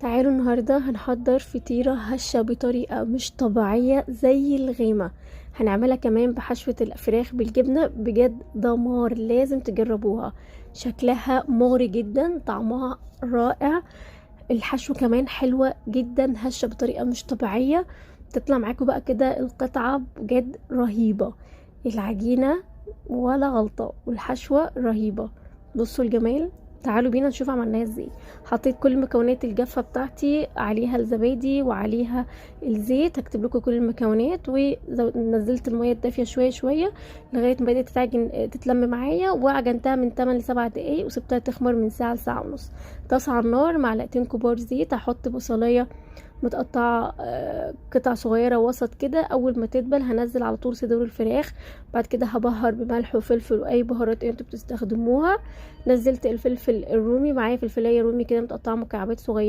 تعالوا النهاردة هنحضر فطيرة هشة بطريقة مش طبيعية زي الغيمة. هنعملها كمان بحشوة الفراخ بالجبنة، بجد دمار، لازم تجربوها. شكلها مغري جدا، طعمها رائع. الحشو كمان حلوة جدا، هشة بطريقة مش طبيعية. تطلع معاكم بقى كده القطعة بجد رهيبة. العجينة ولا غلطة والحشوة رهيبة. بصوا الجمال. تعالوا بينا نشوف عملناها ازاي. حطيت كل مكونات الجافة بتاعتي، عليها الزبادي وعليها الزيت. هكتب لكم كل المكونات، ونزلت المية الدافية شوية شوية لغاية ما بدأت تتعجن تتلم معايا، وعجنتها من 8 ل 7 دقايق وسبتها تخمر من ساعة لساعة ونص. طاسة على النار، معلقتين كبار زيت. هحط بصلاية متقطعة قطع صغيرة وسط كده. اول ما تدبل هنزل على طول صدور الفراخ. بعد كده هبهر بملح وفلفل واي بهارات انتوا بتستخدموها. نزلت الفلفل الرومي، معايا فلفلايه رومي كده متقطعه مكعبات صغيره.